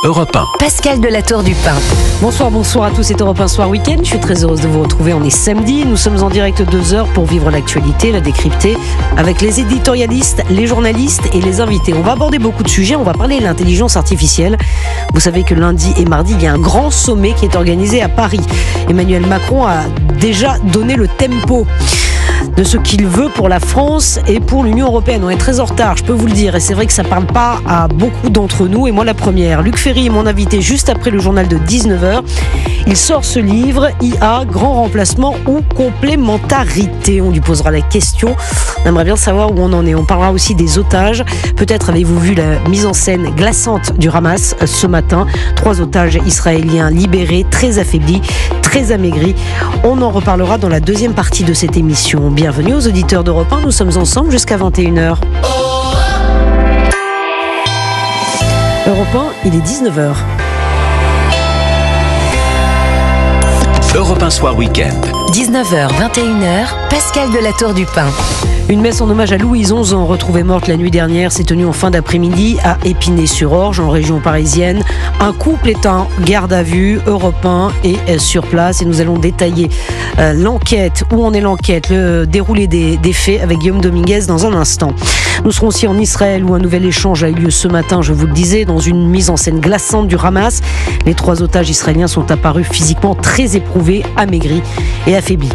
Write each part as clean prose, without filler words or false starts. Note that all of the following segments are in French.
Europe 1. Pascal de la Tour du Pin. Bonsoir à tous, c'est Europe 1 Soir Week-end. Je suis très heureuse de vous retrouver, on est samedi. Nous sommes en direct 2 heures pour vivre l'actualité, la décrypter avec les éditorialistes, les journalistes et les invités. On va aborder beaucoup de sujets, on va parler de l'intelligence artificielle. Vous savez que lundi et mardi, il y a un grand sommet qui est organisé à Paris. Emmanuel Macron a déjà donné le tempo de ce qu'il veut pour la France et pour l'Union européenne. On est très en retard, je peux vous le dire, et c'est vrai que ça ne parle pas à beaucoup d'entre nous, et moi la première. Luc Ferry est mon invité juste après le journal de 19h. Il sort ce livre, IA, grand remplacement ou complémentarité. On lui posera la question. On aimerait bien savoir où on en est. On parlera aussi des otages. Peut-être avez-vous vu la mise en scène glaçante du Hamas ce matin. 3 otages israéliens libérés, très affaiblis, très amaigris. On en reparlera dans la deuxième partie de cette émission. Bienvenue aux auditeurs d'Europe 1. Nous sommes ensemble jusqu'à 21h. Europe 1, il est 19h. Europe 1 Soir Week-end. 19h, 21h, Pascal de la Tour du Pin. Une messe en hommage à Louise, 11 ans, retrouvée morte la nuit dernière, s'est tenue en fin d'après-midi à Épinay-sur-Orge, en région parisienne. Un couple est en garde à vue, Europe 1 est sur place et nous allons détailler l'enquête, où en est l'enquête, le déroulé des faits avec Guillaume Dominguez dans un instant. Nous serons aussi en Israël où un nouvel échange a eu lieu ce matin, je vous le disais, dans une mise en scène glaçante du Hamas. Les 3 otages israéliens sont apparus physiquement très éprouvés, amaigris et affaiblis.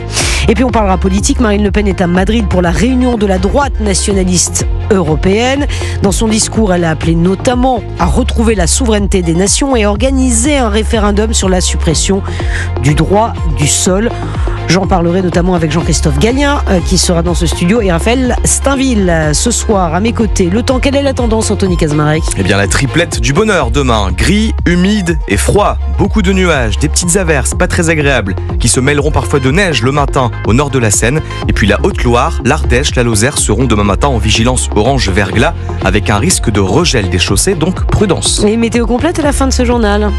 Et puis on parlera politique. Marine Le Pen est à Madrid pour la réunion de la droite nationaliste européenne. Dans son discours, elle a appelé notamment à retrouver la souveraineté des nations et à organiser un référendum sur la suppression du droit du sol. J'en parlerai notamment avec Jean-Christophe Gallien qui sera dans ce studio et Raphaël Steinville ce soir à mes côtés. Le temps, quelle est la tendance, Anthony Kazmarek ? Eh bien la triplette du bonheur demain. Gris, humide et froid. Beaucoup de nuages, des petites averses pas très agréables qui se mêleront parfois de neige le matin au nord de la Seine. Et puis la Haute-Loire, l'Ardèche, la Lozère seront demain matin en vigilance orange verglas avec un risque de regel des chaussées, donc prudence. Et météo complète à la fin de ce journal.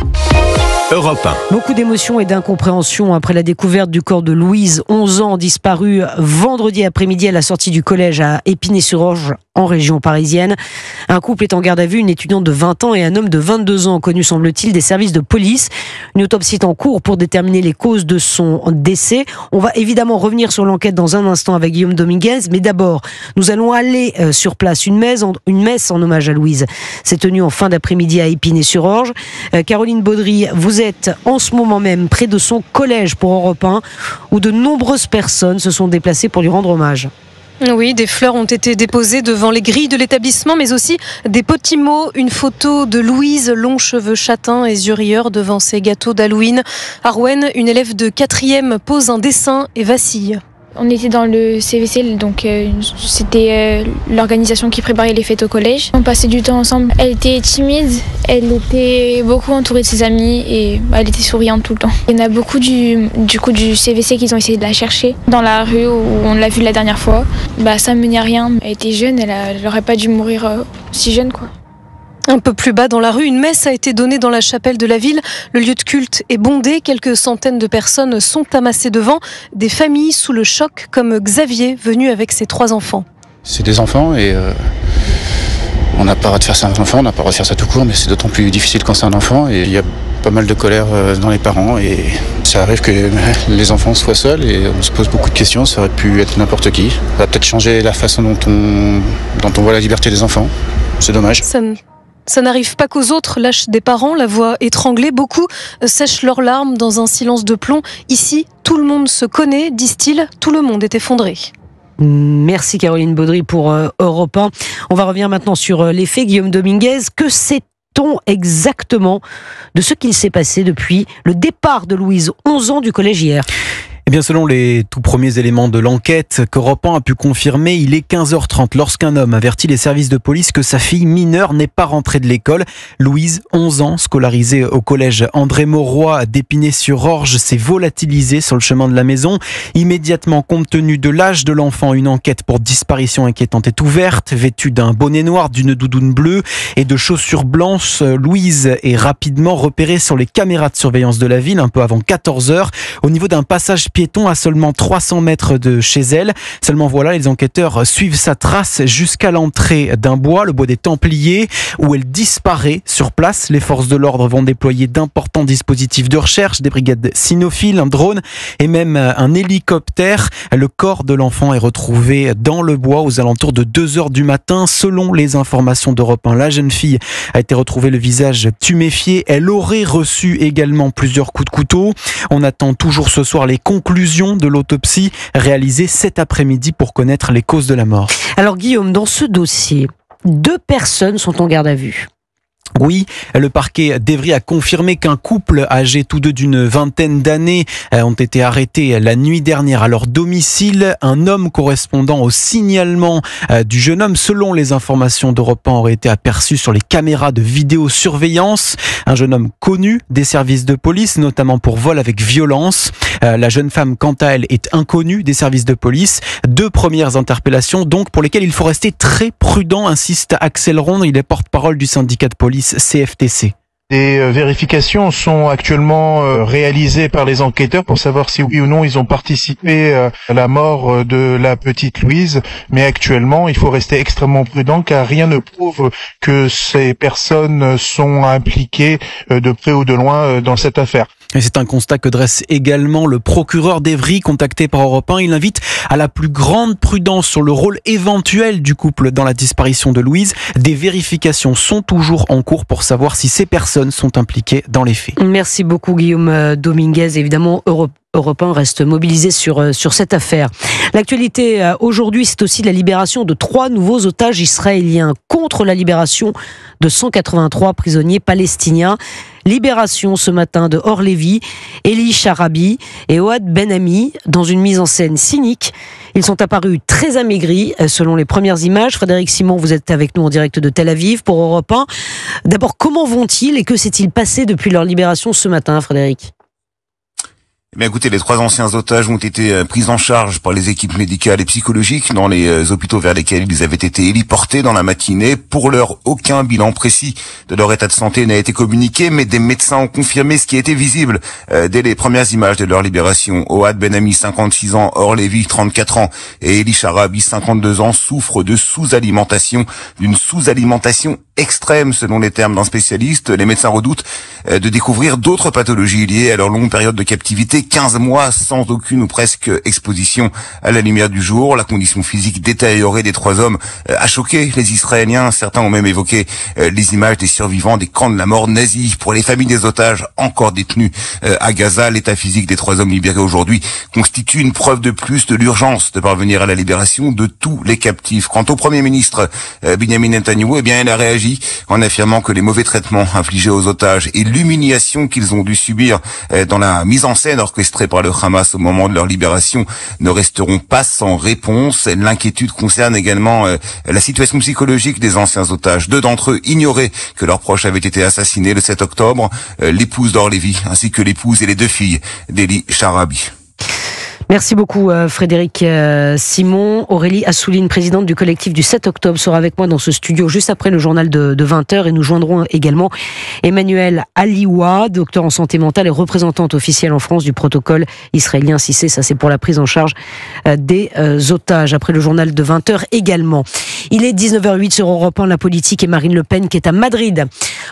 Europe 1. Beaucoup d'émotions et d'incompréhension après la découverte du corps de Louise, 11 ans, disparue vendredi après-midi à la sortie du collège à Épinay-sur-Orge, en région parisienne. Un couple est en garde à vue, une étudiante de 20 ans et un homme de 22 ans, connu semble-t-il des services de police. Une autopsie est en cours pour déterminer les causes de son décès. On va évidemment revenir sur l'enquête dans un instant avec Guillaume Dominguez, mais d'abord, nous allons aller sur place. Une messe en hommage à Louise s'est tenue en fin d'après-midi à Épinay-sur-Orge. Caroline Baudry, vous êtes en ce moment même près de son collège pour Europe 1, où de nombreuses personnes se sont déplacées pour lui rendre hommage. Oui, des fleurs ont été déposées devant les grilles de l'établissement, mais aussi des petits mots, une photo de Louise, longs cheveux châtains et yeux rieurs devant ses gâteaux d'Halloween. Arwen, une élève de 4e, pose un dessin et vacille. On était dans le CVC, donc c'était l'organisation qui préparait les fêtes au collège. On passait du temps ensemble. Elle était timide, elle était beaucoup entourée de ses amis et elle était souriante tout le temps. Il y en a beaucoup du CVC qui ont essayé de la chercher dans la rue où on l'a vue la dernière fois. Ça menait à rien. Elle était jeune, elle n'aurait pas dû mourir si jeune, quoi. Un peu plus bas dans la rue, une messe a été donnée dans la chapelle de la ville. Le lieu de culte est bondé, quelques centaines de personnes sont amassées devant. Des familles sous le choc, comme Xavier, venu avec ses 3 enfants. C'est des enfants et on n'a pas le droit de faire ça à un enfant, on n'a pas le droit de faire ça tout court, mais c'est d'autant plus difficile quand c'est un enfant. Et il y a pas mal de colère dans les parents et ça arrive que les enfants soient seuls et on se pose beaucoup de questions. Ça aurait pu être n'importe qui. Ça va peut-être changer la façon dont on voit la liberté des enfants. C'est dommage. Ça n'arrive pas qu'aux autres, lâchent des parents, la voix étranglée. Beaucoup sèchent leurs larmes dans un silence de plomb. Ici, tout le monde se connaît, disent-ils, tout le monde est effondré. Merci Caroline Baudry pour Europe 1. On va revenir maintenant sur les faits. Guillaume Dominguez, que sait-on exactement de ce qu'il s'est passé depuis le départ de Louise, 11 ans, du collège hier ? Eh bien, selon les tout premiers éléments de l'enquête qu'Europe 1 a pu confirmer, il est 15h30 lorsqu'un homme avertit les services de police que sa fille mineure n'est pas rentrée de l'école. Louise, 11 ans, scolarisée au collège André Mauroy d'Épinay-sur-Orge, s'est volatilisée sur le chemin de la maison. Immédiatement, compte tenu de l'âge de l'enfant, une enquête pour disparition inquiétante est ouverte. Vêtue d'un bonnet noir, d'une doudoune bleue et de chaussures blanches, Louise est rapidement repérée sur les caméras de surveillance de la ville, un peu avant 14h, au niveau d'un passage piéton à seulement 300 mètres de chez elle. Seulement voilà, les enquêteurs suivent sa trace jusqu'à l'entrée d'un bois, le bois des Templiers, où elle disparaît sur place. Les forces de l'ordre vont déployer d'importants dispositifs de recherche, des brigades cynophiles, un drone et même un hélicoptère. Le corps de l'enfant est retrouvé dans le bois aux alentours de 2h du matin. Selon les informations d'Europe 1, la jeune fille a été retrouvée le visage tuméfié. Elle aurait reçu également plusieurs coups de couteau. On attend toujours ce soir les conclusions de l'autopsie réalisée cet après-midi pour connaître les causes de la mort. Alors Guillaume, dans ce dossier, 2 personnes sont en garde à vue. Oui, le parquet d'Evry a confirmé qu'un couple âgé tous deux d'une vingtaine d'années ont été arrêtés la nuit dernière à leur domicile. Un homme correspondant au signalement du jeune homme, selon les informations d'Europe 1, aurait été aperçu sur les caméras de vidéosurveillance. Un jeune homme connu des services de police, notamment pour vol avec violence. La jeune femme, quant à elle, est inconnue des services de police. 2 premières interpellations, donc, pour lesquelles il faut rester très prudent, insiste Axel Ronde. Il est porte-parole du syndicat de police CFTC. Des vérifications sont actuellement réalisées par les enquêteurs pour savoir si oui ou non ils ont participé à la mort de la petite Louise. Mais actuellement, il faut rester extrêmement prudent car rien ne prouve que ces personnes sont impliquées de près ou de loin dans cette affaire. Et c'est un constat que dresse également le procureur d'Evry, contacté par Europe 1. Il invite à la plus grande prudence sur le rôle éventuel du couple dans la disparition de Louise. Des vérifications sont toujours en cours pour savoir si ces personnes sont impliquées dans les faits. Merci beaucoup Guillaume Dominguez. Évidemment, Europe 1 reste mobilisé sur cette affaire. L'actualité aujourd'hui, c'est aussi la libération de 3 nouveaux otages israéliens contre la libération de 183 prisonniers palestiniens. Libération ce matin de Or Lévi, Eli Sharabi et Ohad Ben-Ami dans une mise en scène cynique. Ils sont apparus très amaigris selon les premières images. Frédéric Simon, vous êtes avec nous en direct de Tel Aviv pour Europe 1. D'abord, comment vont-ils et que s'est-il passé depuis leur libération ce matin, Frédéric ? Mais écoutez, les 3 anciens otages ont été pris en charge par les équipes médicales et psychologiques dans les hôpitaux vers lesquels ils avaient été héliportés dans la matinée. Pour l'heure, aucun bilan précis de leur état de santé n'a été communiqué, mais des médecins ont confirmé ce qui était visible dès les premières images de leur libération. Ohad Ben-Ami, 56 ans, Or Lévi, 34 ans, et Eli Sharabi, 52 ans, souffrent de sous-alimentation, d'une sous-alimentation extrême selon les termes d'un spécialiste. Les médecins redoutent de découvrir d'autres pathologies liées à leur longue période de captivité, 15 mois sans aucune ou presque exposition à la lumière du jour. La condition physique détériorée des 3 hommes a choqué les Israéliens. Certains ont même évoqué les images des survivants des camps de la mort nazis. Pour les familles des otages encore détenus à Gaza, l'état physique des 3 hommes libérés aujourd'hui constitue une preuve de plus de l'urgence de parvenir à la libération de tous les captifs. Quant au Premier ministre Benjamin Netanyahu, il a réagi en affirmant que les mauvais traitements infligés aux otages et l'humiliation qu'ils ont dû subir dans la mise en scène orchestrée par le Hamas au moment de leur libération ne resteront pas sans réponse. L'inquiétude concerne également la situation psychologique des anciens otages. 2 d'entre eux ignoraient que leurs proches avaient été assassinés le 7 octobre, l'épouse d'Or Lévi ainsi que l'épouse et les 2 filles d'Eli Sharabi. Merci beaucoup Frédéric Simon. Aurélie Assouline, présidente du collectif du 7 octobre, sera avec moi dans ce studio juste après le journal de 20h et nous joindrons également Emmanuel Aliwa, docteur en santé mentale et représentante officielle en France du protocole israélien CICE. Ça c'est pour la prise en charge des otages après le journal de 20h également. Il est 19h08 sur Europe 1, la politique, et Marine Le Pen qui est à Madrid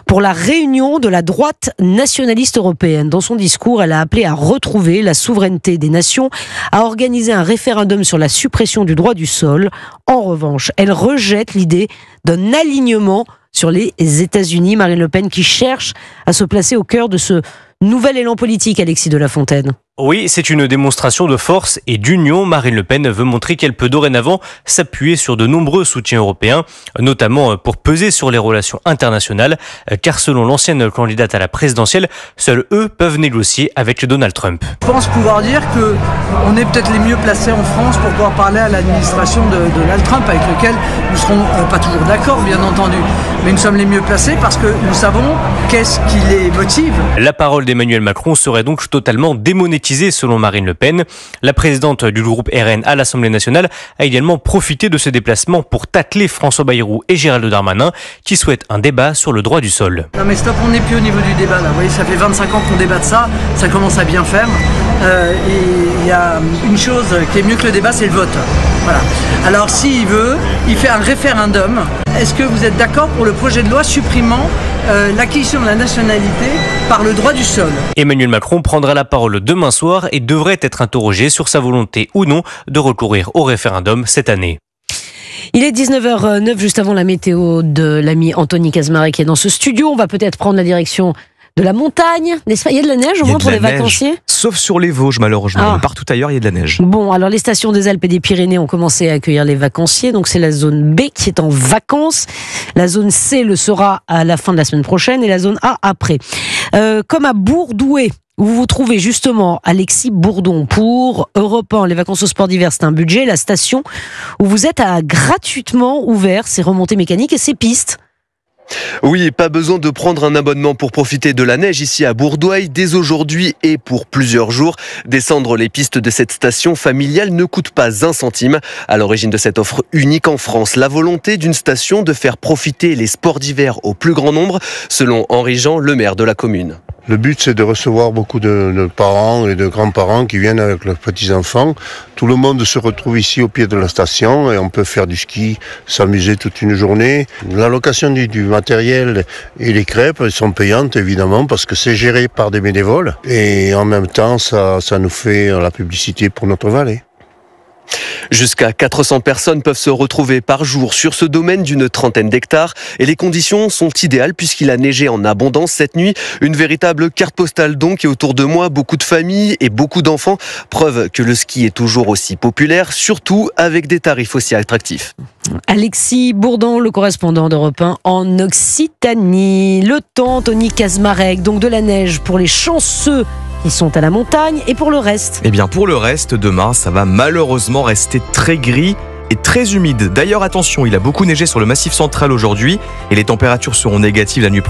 pour la réunion de la droite nationaliste européenne. Dans son discours, elle a appelé à retrouver la souveraineté des nations, à organiser un référendum sur la suppression du droit du sol. En revanche, elle rejette l'idée d'un alignement sur les États-Unis. Marine Le Pen qui cherche à se placer au cœur de ce nouvel élan politique, Alexis de la Fontaine. Oui, c'est une démonstration de force et d'union. Marine Le Pen veut montrer qu'elle peut dorénavant s'appuyer sur de nombreux soutiens européens, notamment pour peser sur les relations internationales, car selon l'ancienne candidate à la présidentielle, seuls eux peuvent négocier avec Donald Trump. Je pense pouvoir dire qu'on est peut-être les mieux placés en France pour pouvoir parler à l'administration de Donald Trump, avec lequel nous serons pas toujours d'accord, bien entendu, mais nous sommes les mieux placés parce que nous savons qu'est-ce qui les motive. La parole d'Emmanuel Macron serait donc totalement démonétisée bêtisé selon Marine Le Pen. La présidente du groupe RN à l'Assemblée nationale a également profité de ce déplacement pour tacler François Bayrou et Gérald Darmanin qui souhaitent un débat sur le droit du sol. Non mais stop, on n'est plus au niveau du débat là. Vous voyez, ça fait 25 ans qu'on débat de ça, ça commence à bien faire. Et il y a une chose qui est mieux que le débat, c'est le vote. Voilà. Alors s'il veut, il fait un référendum. Est-ce que vous êtes d'accord pour le projet de loi supprimant l'acquisition de la nationalité par le droit du sol? Emmanuel Macron prendra la parole demain soir et devrait être interrogé sur sa volonté ou non de recourir au référendum cette année. Il est 19h09, juste avant la météo de l'ami Anthony Kazmarek qui est dans ce studio. On va peut-être prendre la direction de la montagne, n'est-ce pas? Il y a de la neige au moins pour les vacanciers? Sauf sur les Vosges, malheureusement. Partout ailleurs, il y a de la neige. Bon, alors les stations des Alpes et des Pyrénées ont commencé à accueillir les vacanciers. Donc c'est la zone B qui est en vacances. La zone C le sera à la fin de la semaine prochaine et la zone A après. Comme à Bourdoué, où vous vous trouvez justement Alexis Bourdon pour Europe 1, les vacances au sport d'hiver, c'est un budget. La station où vous êtes a gratuitement ouvert ses remontées mécaniques et ses pistes. Oui, pas besoin de prendre un abonnement pour profiter de la neige ici à Bourdouaille. Dès aujourd'hui et pour plusieurs jours, descendre les pistes de cette station familiale ne coûte pas un centime. À l'origine de cette offre unique en France, la volonté d'une station de faire profiter les sports d'hiver au plus grand nombre, selon Henri Jean, le maire de la commune. Le but, c'est de recevoir beaucoup de parents et de grands-parents qui viennent avec leurs petits-enfants. Tout le monde se retrouve ici au pied de la station et on peut faire du ski, s'amuser toute une journée. La location du matériel et les crêpes sont payantes, évidemment, parce que c'est géré par des bénévoles. Et en même temps, ça nous fait la publicité pour notre vallée. Jusqu'à 400 personnes peuvent se retrouver par jour sur ce domaine d'une trentaine d'hectares et les conditions sont idéales puisqu'il a neigé en abondance cette nuit. Une véritable carte postale donc et autour de moi beaucoup de familles et beaucoup d'enfants. Preuve que le ski est toujours aussi populaire, surtout avec des tarifs aussi attractifs. Alexis Bourdon, le correspondant d'Europe 1 en Occitanie. Le temps, Anthony Kazmarek, donc de la neige pour les chanceux qui sont à la montagne et pour le reste? Eh bien pour le reste, demain, ça va malheureusement rester très gris et très humide. D'ailleurs, attention, il a beaucoup neigé sur le Massif central aujourd'hui et les températures seront négatives la nuit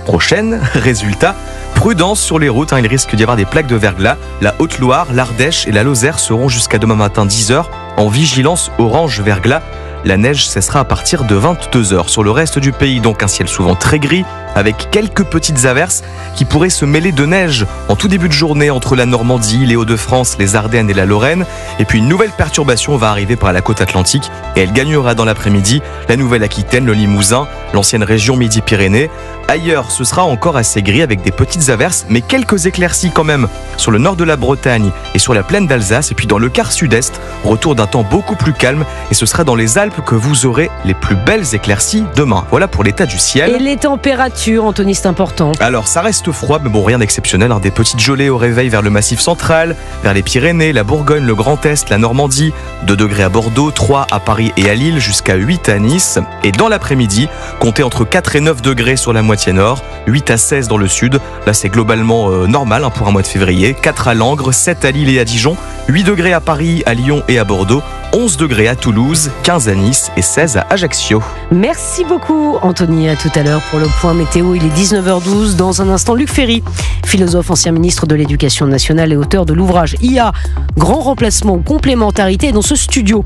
prochaine. Résultat, prudence sur les routes, il risque d'y avoir des plaques de verglas. La Haute-Loire, l'Ardèche et la Lozère seront jusqu'à demain matin 10h en vigilance orange verglas. La neige cessera à partir de 22h. Sur le reste du pays, donc un ciel souvent très gris, avec quelques petites averses qui pourraient se mêler de neige en tout début de journée entre la Normandie, les Hauts-de-France, les Ardennes et la Lorraine. Et puis une nouvelle perturbation va arriver par la côte atlantique et elle gagnera dans l'après-midi la Nouvelle-Aquitaine, le Limousin, l'ancienne région Midi-Pyrénées. Ailleurs, ce sera encore assez gris avec des petites averses, mais quelques éclaircies quand même sur le nord de la Bretagne et sur la plaine d'Alsace. Et puis dans le quart sud-est, retour d'un temps beaucoup plus calme et ce sera dans les Alpes que vous aurez les plus belles éclaircies demain. Voilà pour l'état du ciel. Et les températures, Anthony, c'est important. Alors ça reste froid, mais bon, rien d'exceptionnel. Des petites gelées au réveil vers le Massif central, vers les Pyrénées, la Bourgogne, le Grand Est, la Normandie. 2 degrés à Bordeaux, 3 à Paris et à Lille, jusqu'à 8 à Nice. Et dans l'après-midi, comptez entre 4 et 9 degrés sur la moitié nord, 8 à 16 dans le sud. Là, c'est globalement normal pour un mois de février. 4 à Langres, 7 à Lille et à Dijon, 8 degrés à Paris, à Lyon et à Bordeaux, 11 degrés à Toulouse, 15 à Nice et 16 à Ajaccio. Merci beaucoup, Anthony. À tout à l'heure pour le point météo. Il est 19h12. Dans un instant, Luc Ferry, philosophe, ancien ministre de l'Éducation nationale et auteur de l'ouvrage IA, grand remplacement ou complémentarité dans ce studio.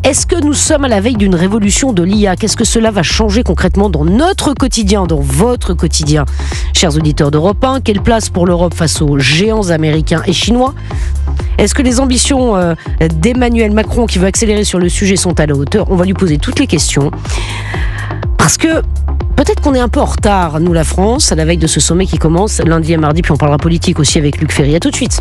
Est-ce que nous sommes à la veille d'une révolution de l'IA? Qu'est-ce que cela va changer concrètement dans notre quotidien, dans votre quotidien? Chers auditeurs d'Europe 1, quelle place pour l'Europe face aux géants américains et chinois? Est-ce que les ambitions d'Emmanuel Macron, qui veut accélérer sur le sujet, sont à la hauteur? On va lui poser toutes les questions. Parce que peut-être qu'on est un peu en retard, nous la France, à la veille de ce sommet qui commence lundi et mardi, puis on parlera politique aussi avec Luc Ferry. À tout de suite.